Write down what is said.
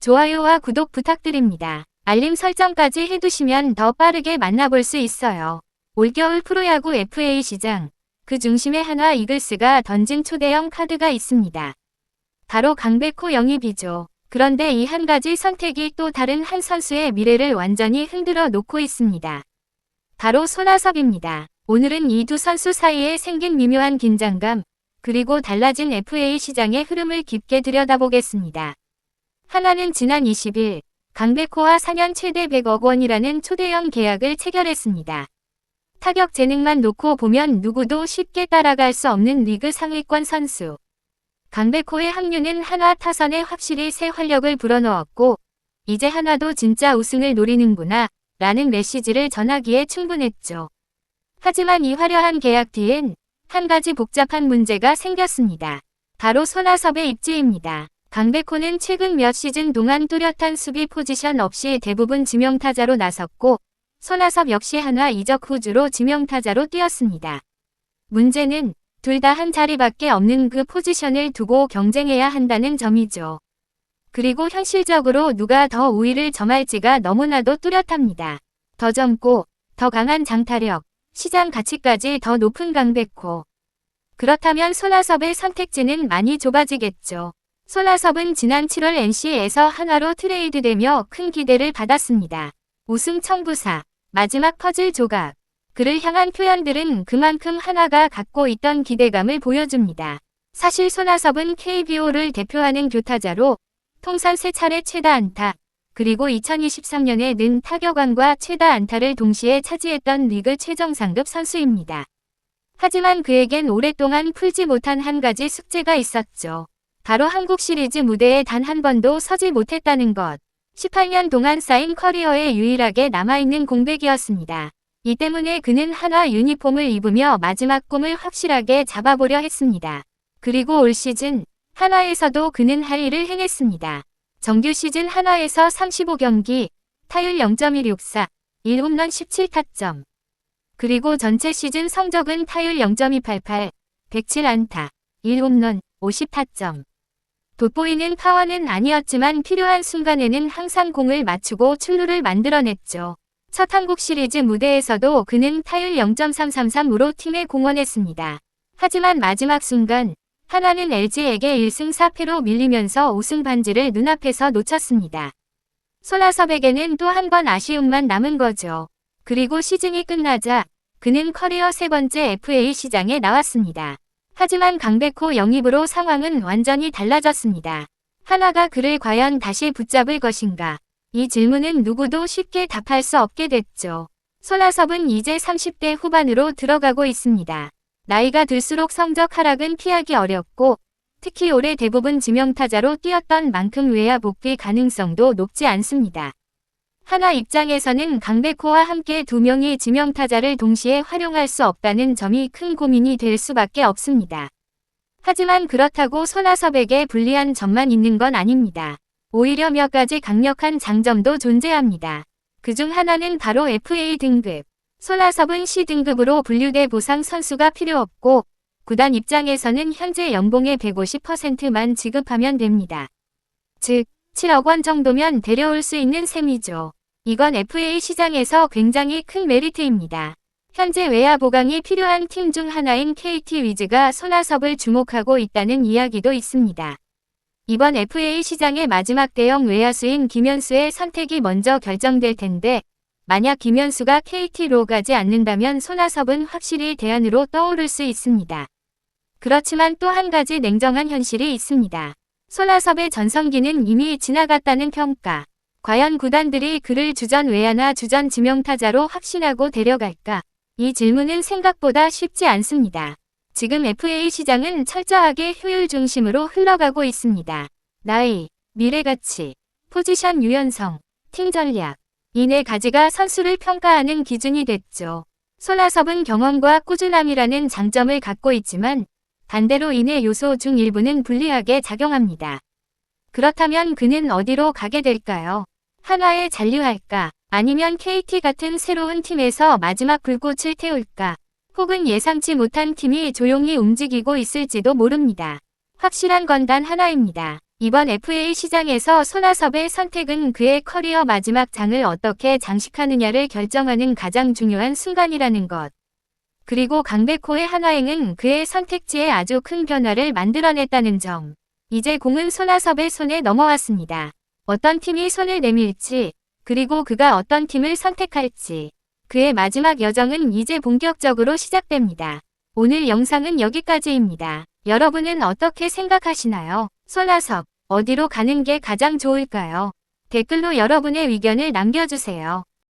좋아요와 구독 부탁드립니다. 알림 설정까지 해두시면 더 빠르게 만나볼 수 있어요. 올겨울 프로야구 FA 시장, 그 중심에 한화 이글스가 던진 초대형 카드가 있습니다. 바로 강백호 영입이죠. 그런데 이 한 가지 선택이 또 다른 한 선수의 미래를 완전히 흔들어 놓고 있습니다. 바로 손아섭입니다. 오늘은 이 두 선수 사이에 생긴 미묘한 긴장감, 그리고 달라진 FA 시장의 흐름을 깊게 들여다보겠습니다. 한화는 지난 20일 강백호와 4년 최대 100억 원이라는 초대형 계약을 체결했습니다. 타격 재능만 놓고 보면 누구도 쉽게 따라갈 수 없는 리그 상위권 선수. 강백호의 합류는 한화 타선에 확실히 새 활력을 불어넣었고, 이제 한화도 진짜 우승을 노리는구나 라는 메시지를 전하기에 충분했죠. 하지만 이 화려한 계약 뒤엔 한 가지 복잡한 문제가 생겼습니다. 바로 손아섭의 입지입니다. 강백호는 최근 몇 시즌 동안 뚜렷한 수비 포지션 없이 대부분 지명타자로 나섰고, 손아섭 역시 한화 이적 후 주로 지명타자로 뛰었습니다. 문제는 둘 다 한 자리밖에 없는 그 포지션을 두고 경쟁해야 한다는 점이죠. 그리고 현실적으로 누가 더 우위를 점할지가 너무나도 뚜렷합니다. 더 젊고 더 강한 장타력, 시장 가치까지 더 높은 강백호. 그렇다면 손아섭의 선택지는 많이 좁아지겠죠. 손아섭은 지난 7월 NC에서 한화로 트레이드되며 큰 기대를 받았습니다. 우승 청부사, 마지막 퍼즐 조각. 그를 향한 표현들은 그만큼 한화가 갖고 있던 기대감을 보여줍니다. 사실 손아섭은 KBO를 대표하는 교타자로 통산 3차례 최다 안타, 그리고 2023년에 는 타격왕과 최다 안타를 동시에 차지했던 리그 최정상급 선수입니다. 하지만 그에겐 오랫동안 풀지 못한 한 가지 숙제가 있었죠. 바로 한국 시리즈 무대에 단 한 번도 서지 못했다는 것. 18년 동안 쌓인 커리어에 유일하게 남아있는 공백이었습니다. 이 때문에 그는 한화 유니폼을 입으며 마지막 꿈을 확실하게 잡아보려 했습니다. 그리고 올 시즌 한화에서도 그는 할 일을 해냈습니다. 정규 시즌 한화에서 35경기, 타율 0.164, 1홈런 17타점. 그리고 전체 시즌 성적은 타율 0.288, 107안타, 1홈런, 50타점. 돋보이는 파워는 아니었지만 필요한 순간에는 항상 공을 맞추고 출루를 만들어냈죠. 첫 한국 시리즈 무대에서도 그는 타율 0.333으로 팀에 공헌했습니다. 하지만 마지막 순간 한화는 LG에게 1승 4패로 밀리면서 우승 반지를 눈앞에서 놓쳤습니다. 손아섭에게는 또 한 번 아쉬움만 남은 거죠. 그리고 시즌이 끝나자 그는 커리어 세 번째 FA 시장에 나왔습니다. 하지만 강백호 영입으로 상황은 완전히 달라졌습니다. 한화가 그를 과연 다시 붙잡을 것인가? 이 질문은 누구도 쉽게 답할 수 없게 됐죠. 손아섭은 이제 30대 후반으로 들어가고 있습니다. 나이가 들수록 성적 하락은 피하기 어렵고, 특히 올해 대부분 지명타자로 뛰었던 만큼 외야 복귀 가능성도 높지 않습니다. 한화 입장에서는 강백호와 함께 두 명의 지명타자를 동시에 활용할 수 없다는 점이 큰 고민이 될 수밖에 없습니다. 하지만 그렇다고 손아섭에게 불리한 점만 있는 건 아닙니다. 오히려 몇 가지 강력한 장점도 존재합니다. 그중 하나는 바로 FA 등급. 손아섭은 C등급으로 분류돼 보상 선수가 필요 없고, 구단 입장에서는 현재 연봉의 150%만 지급하면 됩니다. 즉, 7억 원 정도면 데려올 수 있는 셈이죠. 이건 FA 시장에서 굉장히 큰 메리트입니다. 현재 외야 보강이 필요한 팀 중 하나인 KT 위즈가 손아섭을 주목하고 있다는 이야기도 있습니다. 이번 FA 시장의 마지막 대형 외야수인 김현수의 선택이 먼저 결정될 텐데, 만약 김현수가 KT로 가지 않는다면 손아섭은 확실히 대안으로 떠오를 수 있습니다. 그렇지만 또 한 가지 냉정한 현실이 있습니다. 손아섭의 전성기는 이미 지나갔다는 평가. 과연 구단들이 그를 주전 외야나 주전 지명타자로 확신하고 데려갈까? 이 질문은 생각보다 쉽지 않습니다. 지금 FA 시장은 철저하게 효율 중심으로 흘러가고 있습니다. 나이, 미래가치, 포지션 유연성, 팀 전략. 이 네 가지가 선수를 평가하는 기준이 됐죠. 손아섭은 경험과 꾸준함이라는 장점을 갖고 있지만 반대로 이 네 요소 중 일부는 불리하게 작용합니다. 그렇다면 그는 어디로 가게 될까요? 한화에 잔류할까? 아니면 KT 같은 새로운 팀에서 마지막 불꽃을 태울까? 혹은 예상치 못한 팀이 조용히 움직이고 있을지도 모릅니다. 확실한 건 단 하나입니다. 이번 FA 시장에서 손아섭의 선택은 그의 커리어 마지막 장을 어떻게 장식하느냐를 결정하는 가장 중요한 순간이라는 것. 그리고 강백호의 한화행은 그의 선택지에 아주 큰 변화를 만들어냈다는 점. 이제 공은 손아섭의 손에 넘어왔습니다. 어떤 팀이 손을 내밀지, 그리고 그가 어떤 팀을 선택할지. 그의 마지막 여정은 이제 본격적으로 시작됩니다. 오늘 영상은 여기까지입니다. 여러분은 어떻게 생각하시나요? 손아섭, 어디로 가는 게 가장 좋을까요? 댓글로 여러분의 의견을 남겨주세요.